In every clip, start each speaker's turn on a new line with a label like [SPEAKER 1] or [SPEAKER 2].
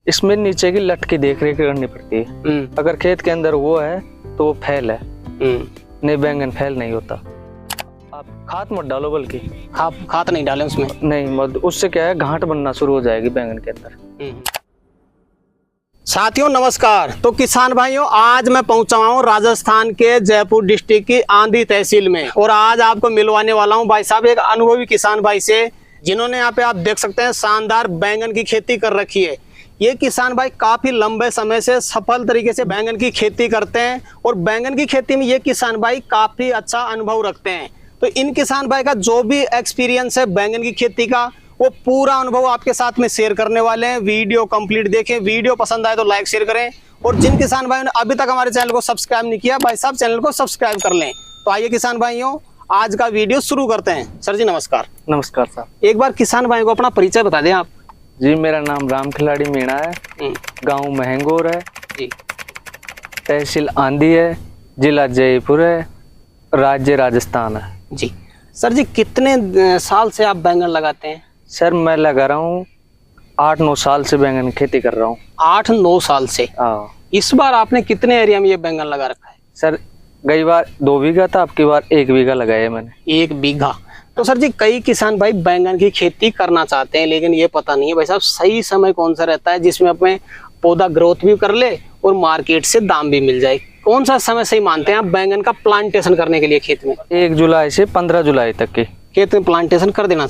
[SPEAKER 1] इसमें नीचे की लट की देख रेख करनी पड़ती है। अगर खेत के अंदर वो है तो वो फैल है, नहीं बैंगन फैल नहीं होता। आप खाद मत डालो, बल्कि
[SPEAKER 2] खाद नहीं डालें उसमें,
[SPEAKER 1] नहीं मत, उससे क्या है गांठ बनना शुरू हो जाएगी बैंगन के अंदर।
[SPEAKER 2] साथियों नमस्कार। तो किसान भाइयों, आज मैं पहुंचा हूं राजस्थान के जयपुर डिस्ट्रिक्ट की आंधी तहसील में, और आज आपको मिलवाने वाला हूं भाई साहब एक अनुभवी किसान भाई से, जिन्होंने यहाँ पे आप देख सकते हैं शानदार बैंगन की खेती कर रखी है। ये किसान भाई काफी लंबे समय से सफल तरीके से बैंगन की खेती करते हैं, और बैंगन की खेती में ये किसान भाई काफी अच्छा अनुभव रखते हैं। तो इन किसान भाई का जो भी एक्सपीरियंस है बैंगन की खेती का, वो पूरा अनुभव आपके साथ में शेयर करने वाले हैं। वीडियो कंप्लीट देखें, वीडियो पसंद आए तो लाइक शेयर करें, और जिन किसान भाइयों ने अभी तक हमारे चैनल को सब्सक्राइब नहीं किया, भाई साहब चैनल को सब्सक्राइब कर लें। तो आइए किसान भाइयों, आज का वीडियो शुरू करते हैं। सर जी नमस्कार।
[SPEAKER 1] नमस्कार साहब।
[SPEAKER 2] एक बार किसान भाइयों को अपना परिचय बता दें आप।
[SPEAKER 1] जी, मेरा नाम राम खिलाड़ी मीणा है, गांव महंगोर है
[SPEAKER 2] जी,
[SPEAKER 1] तहसील आंधी है, जिला जयपुर है, राज्य राजस्थान है
[SPEAKER 2] जी। सर जी कितने साल से आप बैंगन लगाते हैं?
[SPEAKER 1] सर मैं लगा रहा हूँ 8-9 साल से बैंगन की खेती कर रहा हूँ।
[SPEAKER 2] 8-9 साल से?
[SPEAKER 1] हाँ।
[SPEAKER 2] इस बार आपने कितने एरिया में ये बैंगन लगा रखा है?
[SPEAKER 1] सर गई बार 2 बीघा था, अब की बार 1 बीघा लगाया मैंने।
[SPEAKER 2] 1 बीघा। तो सर जी कई किसान भाई बैंगन की खेती करना चाहते हैं, लेकिन ये पता नहीं है भाई साहब सही समय कौन सा रहता है जिसमें अपने पौधा ग्रोथ भी कर ले और मार्केट से दाम भी मिल जाए। कौन सा समय सही मानते हैं आप बैंगन का प्लांटेशन करने के लिए खेत में?
[SPEAKER 1] 1 जुलाई से 15 जुलाई तक की
[SPEAKER 2] खेत में प्लांटेशन कर देना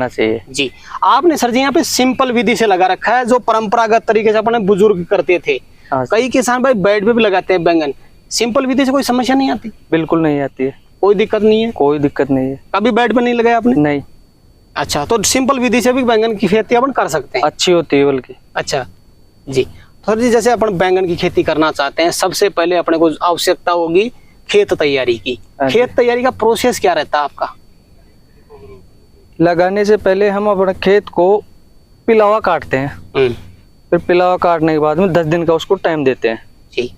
[SPEAKER 2] चाहिए। जी। आपने सर जी यहाँ पे सिंपल विधि से लगा रखा है, जो परंपरागत तरीके से अपने बुजुर्ग करते थे। कई किसान भाई बेड पे भी लगाते हैं बैंगन। सिंपल विधि से कोई समस्या नहीं आती?
[SPEAKER 1] बिल्कुल नहीं आती है,
[SPEAKER 2] कोई दिक्कत नहीं है? कोई
[SPEAKER 1] दिक्कत नहीं है।
[SPEAKER 2] कभी बेड पे नहीं लगाया आपने?
[SPEAKER 1] नहीं।
[SPEAKER 2] अच्छा, तो सिंपल विधि से भी बैंगन की खेती अपन कर सकते हैं?
[SPEAKER 1] अच्छी होती है बल्कि।
[SPEAKER 2] अच्छा जी। सर जी जैसे अपन बैंगन की खेती करना चाहते हैं, सबसे पहले अपने को आवश्यकता होगी खेत तैयारी की। खेत तैयारी का प्रोसेस क्या रहता है आपका?
[SPEAKER 1] लगाने से पहले हम अपने खेत को पिलावा काटते हैं, फिर पिलावा काटने के बाद में 10 दिन का उसको टाइम देते हैं
[SPEAKER 2] जी।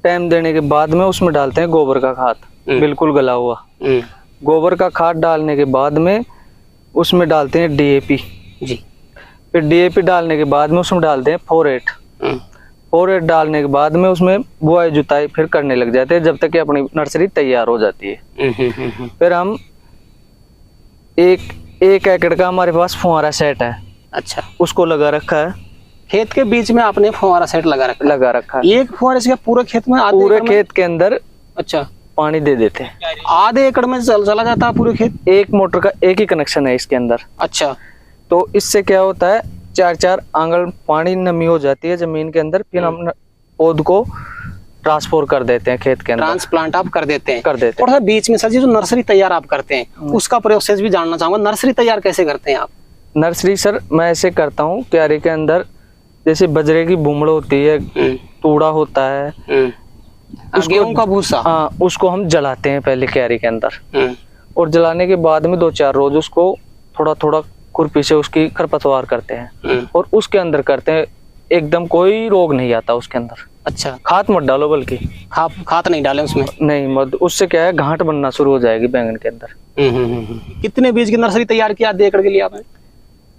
[SPEAKER 1] टाइम देने के बाद में उसमें डालते हैं गोबर का खाद, बिल्कुल गला हुआ। गोबर का खाद डालने के बाद में उसमें डालते हैं डीएपी
[SPEAKER 2] जी।
[SPEAKER 1] फिर डीएपी डालने के बाद में उसमें डालते हैं फोरेट डालने के बाद में उसमें बुआई जुताई फिर करने लग जाते हैं, जब तक कि अपनी नर्सरी तैयार हो जाती है। फिर हम एक एकड़ का हमारे पास फुहारा सेट है।
[SPEAKER 2] अच्छा,
[SPEAKER 1] उसको लगा रखा है।
[SPEAKER 2] खेत के बीच में आपने फुहारा सेट लगा रखा है। एक फुहारे से पूरे खेत में?
[SPEAKER 1] पूरे खेत के अंदर
[SPEAKER 2] अच्छा
[SPEAKER 1] पानी दे देते हैं।
[SPEAKER 2] आधे एकड़ में चला जाता है पूरे खेत?
[SPEAKER 1] एक मोटर का एक ही कनेक्शन है इसके अंदर।
[SPEAKER 2] अच्छा,
[SPEAKER 1] तो इससे क्या होता है 4-4 आंगल पानी नमी हो जाती है जमीन के अंदर, फिर हम पौध को ट्रांसफर कर देते हैं खेत के अंदर।
[SPEAKER 2] ट्रांसप्लांट आप कर देते हैं?
[SPEAKER 1] और
[SPEAKER 2] बीच में सर जी जो नर्सरी तैयार आप करते हैं उसका प्रोसेस भी जानना चाहूंगा। नर्सरी तैयार कैसे करते हैं आप?
[SPEAKER 1] नर्सरी सर मैं ऐसे करता हूँ, क्यारी के अंदर जैसे बजरे की बुमड़ होती है, तूड़ा होता है,
[SPEAKER 2] गेहूं का भूसा,
[SPEAKER 1] हाँ, उसको हम जलाते हैं पहले क्यारी के अंदर, और जलाने के बाद में 2-4 रोज उसको थोड़ा थोड़ा खुरपी से उसकी खरपतवार करते हैं, और उसके अंदर करते हैं, एकदम कोई रोग नहीं आता उसके अंदर।
[SPEAKER 2] अच्छा,
[SPEAKER 1] खाद मत डालो, बल्कि
[SPEAKER 2] खाद नहीं डालें उसमें? नहीं
[SPEAKER 1] मत, उससे क्या है गांठ बनना शुरू हो जाएगी बैंगन के अंदर।
[SPEAKER 2] कितने बीज की नर्सरी तैयार किया आधे एकड़ के लिए आपने?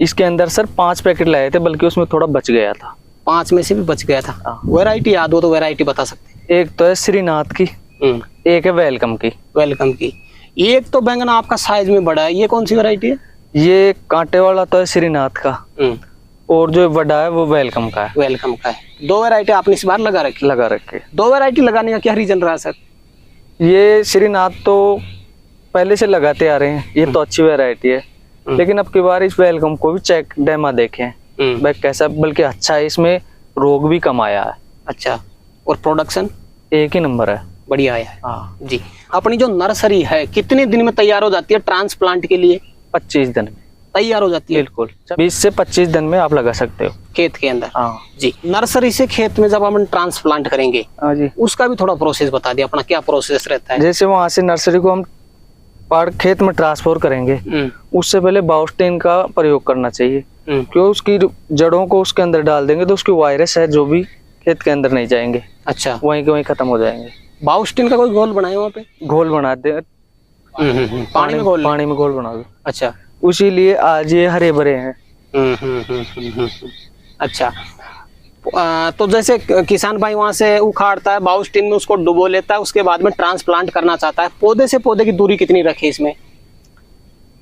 [SPEAKER 1] इसके अंदर सर 5 पैकेट लाए थे, बल्कि उसमें थोड़ा बच गया था।
[SPEAKER 2] 5 में से भी बच गया था? वैरायटी याद हो तो वैरायटी बता सकते हैं?
[SPEAKER 1] एक तो है श्रीनाथ की, एक है वेलकम की।
[SPEAKER 2] एक तो बैंगन आपका साइज में बड़ा है, ये कौन सी वैरायटी है?
[SPEAKER 1] ये कांटे वाला तो है श्रीनाथ का, और जो बड़ा है वो वेलकम का है।
[SPEAKER 2] 2 वैरायटी आपने इस बार लगा रखे? 2 वैरायटी लगाने का क्या रीजन रहा सर?
[SPEAKER 1] ये श्रीनाथ तो पहले से लगाते आ रहे हैं, ये तो अच्छी वैरायटी है, लेकिन अब की बार इस वेलकम को भी चेक डेमा देखें भाई कैसा, बल्कि अच्छा है, इसमें रोग भी कम आया है। अच्छा, और प्रोडक्शन 1 ही नंबर है,
[SPEAKER 2] बढ़िया है। हाँ जी। अपनी जो नर्सरी है कितने दिन में तैयार हो जाती है ट्रांसप्लांट के लिए?
[SPEAKER 1] 25 दिन में
[SPEAKER 2] तैयार हो जाती है?
[SPEAKER 1] बिल्कुल, 20 से 25 दिन में आप लगा सकते हो
[SPEAKER 2] खेत के अंदर।
[SPEAKER 1] हाँ
[SPEAKER 2] जी। नर्सरी से खेत में जब हम ट्रांसप्लांट करेंगे, हाँ जी, उसका भी थोड़ा प्रोसेस बता दिया, अपना क्या प्रोसेस रहता है?
[SPEAKER 1] जैसे वहां से नर्सरी को हम खेत में ट्रांसफर करेंगे, उससे पहले बाउस्टीन का प्रयोग करना चाहिए, क्यों उसकी जड़ों को उसके अंदर डाल देंगे तो उसकी वायरस है जो भी खेत के अंदर नहीं जाएंगे। अच्छा, वहीं के वहीं खत्म हो जाएंगे।
[SPEAKER 2] बाउस्टीन का कोई घोल बनाए वहाँ पे?
[SPEAKER 1] घोल बना दे,
[SPEAKER 2] पानी में
[SPEAKER 1] घोल बना दो।
[SPEAKER 2] अच्छा,
[SPEAKER 1] उसी लिए आज ये हरे भरे हैं।
[SPEAKER 2] अच्छा, तो जैसे किसान भाई वहां से उखाड़ता है, बाउस टिन में उसको डुबो लेता है, उसके बाद में ट्रांसप्लांट करना चाहता है, पौधे से पौधे की दूरी कितनी रखे इसमें?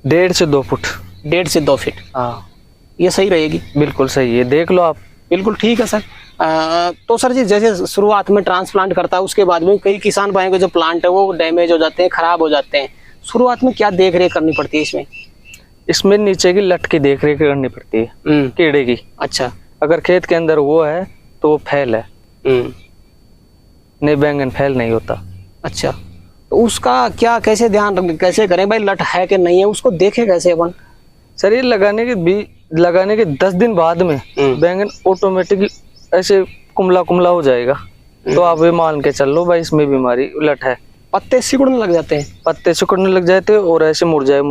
[SPEAKER 1] 1.5 से 2 फुट।
[SPEAKER 2] 1.5 से 2 फीट।
[SPEAKER 1] हाँ,
[SPEAKER 2] ये सही रहेगी?
[SPEAKER 1] बिल्कुल सही है, देख लो आप।
[SPEAKER 2] बिल्कुल ठीक है सर। तो सर जी जैसे शुरुआत में ट्रांसप्लांट करता है, उसके बाद में कई किसान भाइयों के जो प्लांट है वो डैमेज हो जाते हैं, खराब हो जाते हैं, शुरुआत में क्या देख रेख करनी पड़ती है इसमें?
[SPEAKER 1] इसमें नीचे की लट की देख रेख करनी पड़ती है, कीड़े की।
[SPEAKER 2] अच्छा।
[SPEAKER 1] अगर खेत के अंदर वो है तो वो फैल है, नहीं बैंगन फैल नहीं होता।
[SPEAKER 2] अच्छा, तो उसका क्या कैसे ध्यान कैसे करें भाई, लट है कि नहीं है, उसको देखे कैसे अपन?
[SPEAKER 1] सर ये लगाने के 10 दिन बाद में बैंगन ऑटोमेटिक ऐसे कुमला कुमला हो जाएगा। तो आप ये मान के चल लो भाई इसमें बीमारी लट है।
[SPEAKER 2] पत्ते सिकुड़ने लग जाते हैं?
[SPEAKER 1] पत्ते सिकुड़ने लग जाते हैं और ऐसे मुरझाए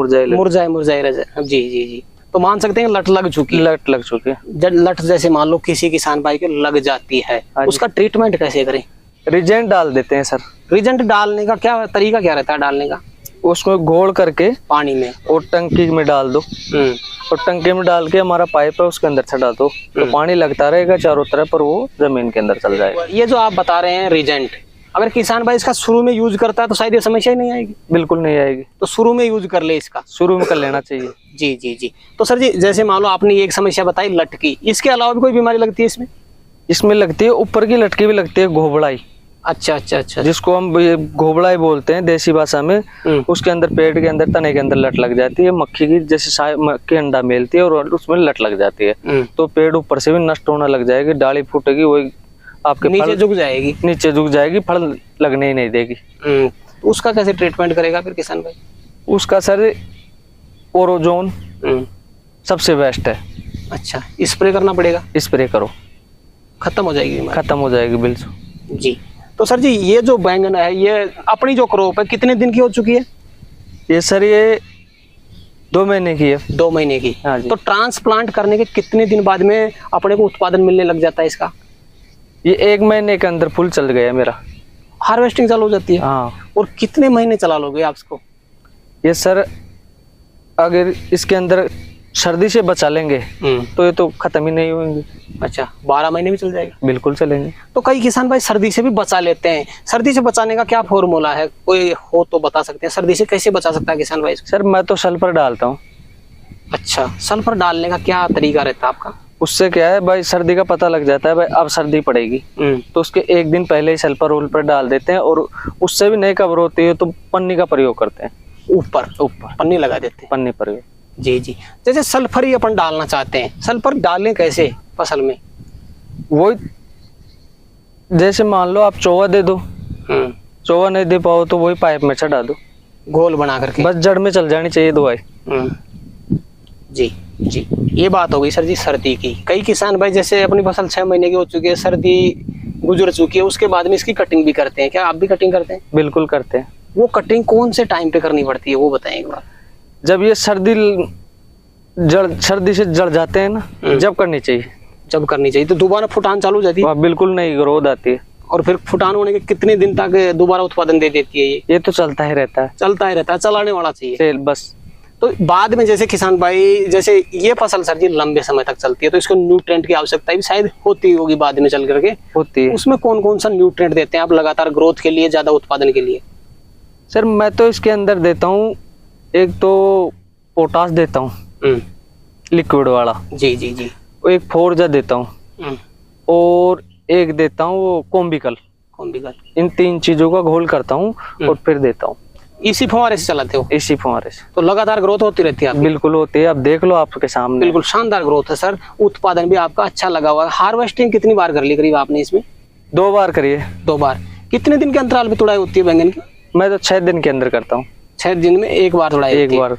[SPEAKER 2] रह जाए। जी जी जी, तो मान सकते हैं लट लग चुकी है। जब लट जैसे मान लो किसी किसान भाई के लग जाती है, उसका ट्रीटमेंट कैसे करें?
[SPEAKER 1] रिजेंट डाल देते हैं सर।
[SPEAKER 2] रिजेंट डालने का क्या तरीका क्या रहता है डालने का?
[SPEAKER 1] उसमें घोल करके
[SPEAKER 2] पानी में
[SPEAKER 1] और टंकी में डाल दो, और टंकी में डाल के हमारा पाइप है उसके अंदर चढ़ा दो, तो पानी लगता रहेगा चारों तरफ पर वो जमीन के अंदर चल जाएगा।
[SPEAKER 2] ये जो आप बता रहे हैं रिजेंट, अगर किसान भाई इसका शुरू में यूज करता है तो शायद ये समस्या ही नहीं आएगी।
[SPEAKER 1] बिल्कुल नहीं आएगी।
[SPEAKER 2] तो शुरू में यूज कर ले इसका,
[SPEAKER 1] शुरू में कर लेना चाहिए।
[SPEAKER 2] जी जी जी। तो सर जी जैसे मान लो आपने एक समस्या बताई लट की, इसके अलावा भी कोई बीमारी लगती है इसमें?
[SPEAKER 1] इसमें लगती है ऊपर की लटकी भी लगती है, घोबड़ाई।
[SPEAKER 2] अच्छा अच्छा अच्छा,
[SPEAKER 1] जिसको हम ये घोबड़ाई बोलते हैं देसी भाषा में। उसके अंदर पेट के अंदर तने के अंदर लट लग जाती है, मक्खी की जैसे मक्खी अंडा मेलती है और उसमें लट लग जाती है। तो पेड़ ऊपर से भी नष्ट होना लग जाएगी, डाली फूटेगी, वही आपके
[SPEAKER 2] नीचे झुक जाएगी।
[SPEAKER 1] नीचे झुक जाएगी, फल लगने ही नहीं देगी।
[SPEAKER 2] उसका कैसे ट्रीटमेंट करेगा फिर किसान भाई?
[SPEAKER 1] उसका सर ओरोजोन सबसे बेस्ट है।
[SPEAKER 2] अच्छा, स्प्रे करना पड़ेगा?
[SPEAKER 1] स्प्रे करो,
[SPEAKER 2] खत्म हो जाएगी बीमारी?
[SPEAKER 1] खत्म हो जाएगी बिल्कुल
[SPEAKER 2] जी। तो सर जी ये जो बैंगन है, ये अपनी जो क्रॉप है कितने दिन की हो चुकी है?
[SPEAKER 1] ये सर ये 2 महीने की है।
[SPEAKER 2] 2 महीने की।
[SPEAKER 1] हाँ जी।
[SPEAKER 2] तो ट्रांसप्लांट करने के कितने दिन बाद में अपने को उत्पादन मिलने लग जाता है इसका?
[SPEAKER 1] ये 1 महीने के अंदर फुल चल गया मेरा,
[SPEAKER 2] हार्वेस्टिंग चालू हो जाती है।
[SPEAKER 1] हाँ।
[SPEAKER 2] और कितने महीने चला लोगे आप इसको?
[SPEAKER 1] ये सर अगर इसके अंदर सर्दी से बचा लेंगे तो ये तो खत्म ही नहीं होंगे।
[SPEAKER 2] अच्छा, 12 महीने भी चल जाएगा?
[SPEAKER 1] बिल्कुल चलेंगे।
[SPEAKER 2] तो कई किसान भाई सर्दी से भी बचा लेते हैं, सर्दी से बचाने का क्या फॉर्मूला है, कोई हो तो बता सकते हैं? सर्दी से कैसे बचा सकता है किसान भाई?
[SPEAKER 1] सर मैं तो सल्फर डालता हूँ।
[SPEAKER 2] अच्छा, सल्फर डालने का क्या तरीका रहता है आपका?
[SPEAKER 1] उससे क्या है भाई, सर्दी का पता लग जाता है भाई अब सर्दी पड़ेगी, तो उसके 1 दिन पहले ही सल्फर रोल पर डाल देते हैं, और उससे भी नहीं कवर होती है तो पन्नी का प्रयोग करते हैं।
[SPEAKER 2] ऊपर पन्नी लगा देते हैं?
[SPEAKER 1] पन्नी प्रयोग।
[SPEAKER 2] जी जी। जैसे सल्फर ही अपन डालना चाहते हैं, सल्फर डालें कैसे फसल में?
[SPEAKER 1] वो जैसे मान लो आप चोवा दे दो, चोवा नहीं दे पाओ तो वही पाइप में चढ़ा दो,
[SPEAKER 2] घोल बना करके,
[SPEAKER 1] बस जड़ में चल जानी चाहिए दवाई।
[SPEAKER 2] जी जी। ये बात हो गई सर जी सर्दी की। कई किसान भाई जैसे अपनी फसल 6 महीने की हो चुकी है, सर्दी गुजर चुकी है, उसके बाद में इसकी कटिंग भी करते हैं, क्या आप भी कटिंग करते हैं?
[SPEAKER 1] बिल्कुल करते हैं।
[SPEAKER 2] वो कटिंग कौन से टाइम पे करनी पड़ती है वो बताएं एक बार।
[SPEAKER 1] जब ये सर्दी से जड़ जाते हैं ना, जब करनी चाहिए।
[SPEAKER 2] जब करनी चाहिए तो दोबारा फुटान चालू हो जाती है?
[SPEAKER 1] बिल्कुल नहीं, ग्रोथ आती है।
[SPEAKER 2] और फिर फुटान होने के कितने दिन तक दोबारा उत्पादन दे देती है?
[SPEAKER 1] ये तो चलता ही रहता है।
[SPEAKER 2] चलता ही रहता है, चलाने वाला चाहिए
[SPEAKER 1] सेल बस।
[SPEAKER 2] तो बाद में जैसे किसान भाई, जैसे ये फसल सर जी लंबे समय तक चलती है तो इसको न्यूट्रिएंट की आवश्यकता भी शायद होती होगी बाद में चल करके?
[SPEAKER 1] होती है।
[SPEAKER 2] उसमें कौन कौन सा न्यूट्रिएंट देते हैं आप लगातार ग्रोथ के लिए, ज्यादा उत्पादन के लिए?
[SPEAKER 1] सर मैं तो इसके अंदर देता हूँ, एक तो पोटास देता हूँ लिक्विड वाला।
[SPEAKER 2] जी जी जी।
[SPEAKER 1] एक फोर्जा देता हूँ और एक देता हूँ वो कॉम्बिकल। इन 3 चीजों का घोल करता हूँ और फिर देता हूँ।
[SPEAKER 2] इसी फुहारे से चलाते हो?
[SPEAKER 1] इसी फुहारे से।
[SPEAKER 2] तो लगातार ग्रोथ होती रहती है?
[SPEAKER 1] बिल्कुल होती है, अब देख लो आपके सामने।
[SPEAKER 2] बिल्कुल शानदार ग्रोथ है सर, उत्पादन भी आपका अच्छा लगा हुआ है। हार्वेस्टिंग कितनी बार कर ली करीब आपने इसमें?
[SPEAKER 1] 2 बार करिए।
[SPEAKER 2] 2 बार। कितने दिन के अंतराल पे तुड़ाई होती है बैंगन की?
[SPEAKER 1] मैं तो 6 दिन के अंदर करता हूँ।
[SPEAKER 2] 6 दिन में 1 बार तुड़ाई?
[SPEAKER 1] 1 बार।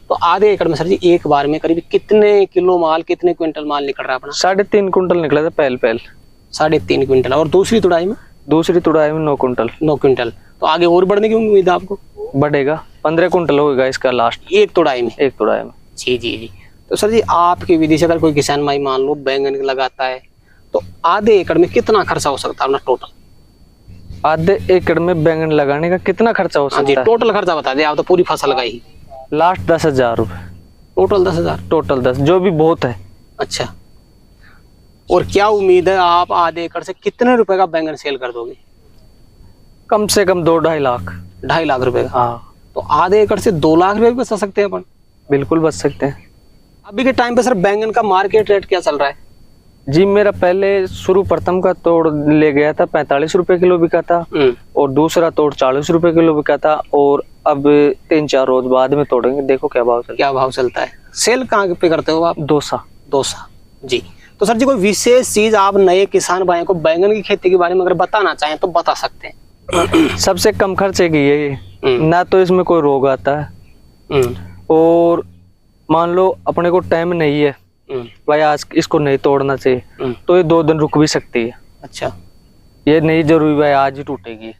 [SPEAKER 2] तो आधे एकड़ में सर जी 1 बार में करीब कितने किलो माल, कितने क्विंटल माल निकल रहा है अपना?
[SPEAKER 1] 3.5 कुंटल निकला था पहल 3.5
[SPEAKER 2] क्विंटल। और दूसरी तुड़ाई में?
[SPEAKER 1] दूसरी तुड़ाई में 9 कुंटल।
[SPEAKER 2] 9 क्विंटल। तो आगे और बढ़ने की उम्मीद है आपको?
[SPEAKER 1] बढ़ेगा, 15 कुंटल होगा इसका लास्ट।
[SPEAKER 2] एक तुड़ाई में?
[SPEAKER 1] एक तुड़ाई में।
[SPEAKER 2] जी जी जी। तो सर जी आपकी विधि से अगर कोई किसान भाई मान लो बैंगन लगाता है तो आधे एकड़ में कितना खर्चा हो सकता है अपना टोटल?
[SPEAKER 1] आधे एकड़ में बैंगन लगाने का कितना खर्चा हो सकता है?
[SPEAKER 2] टोटल खर्चा बता दे आप, तो पूरी फसल लगाई।
[SPEAKER 1] लास्ट 10,000 रुपए।
[SPEAKER 2] टोटल 10,000?
[SPEAKER 1] टोटल 10, जो भी बहुत है।
[SPEAKER 2] अच्छा, और क्या उम्मीद है आप आधे एकड़ से कितने रुपए का बैंगन सेल कर दोगे?
[SPEAKER 1] कम से कम 2-2.5 लाख।
[SPEAKER 2] 2.5 लाख रुपए का?
[SPEAKER 1] हाँ।
[SPEAKER 2] तो आधे एकड़ से 2 लाख रुपए भी बचा सकते हैं अपन।
[SPEAKER 1] बिल्कुल बच सकते हैं।
[SPEAKER 2] अभी के टाइम पे सर बैंगन का मार्केट रेट क्या चल रहा है?
[SPEAKER 1] जी मेरा पहले शुरू प्रथम का तोड़ ले गया था 45 रुपए किलो बिका था, और दूसरा तोड़ 40 रुपए किलो बिका था, और अब 3-4 रोज बाद में तोड़ेंगे, देखो क्या भाव
[SPEAKER 2] चलता है। सेल कहाँ पे करते हो आप?
[SPEAKER 1] दौसा।
[SPEAKER 2] जी। तो सर जी कोई विशेष चीज आप नए किसान भाइयों को बैंगन की खेती के बारे में अगर बताना चाहें तो बता सकते हैं?
[SPEAKER 1] सबसे कम खर्चे की है ये, ना तो इसमें कोई रोग आता है, और मान लो अपने को टाइम नहीं है भाई आज इसको नहीं तोड़ना चाहिए, तो ये 2 दिन रुक भी सकती है।
[SPEAKER 2] अच्छा,
[SPEAKER 1] ये नहीं जरूरी भाई आज ही टूटेगी।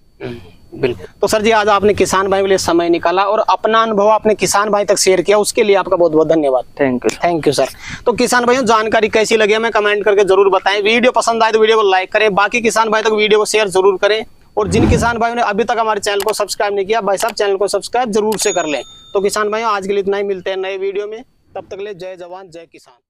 [SPEAKER 2] बिल्कुल। तो सर जी आज आपने किसान भाई के लिए समय निकाला और अपना अनुभव आपने किसान भाई तक शेयर किया, उसके लिए आपका बहुत बहुत धन्यवाद। Thank you sir. तो किसान भाइयों जानकारी कैसी लगी हमें कमेंट करके जरूर बताएं। वीडियो पसंद आए तो वीडियो को लाइक करें, बाकी किसान भाई तक वीडियो को शेयर जरूर करें, और जिन किसान भाइयों ने अभी तक हमारे चैनल को सब्सक्राइब नहीं किया भाई साहब चैनल को सब्सक्राइब जरूर से कर लें। तो किसान भाइयों आज के लिए इतना ही, मिलते हैं नए वीडियो में, तब तक के लिए जय जवान जय किसान।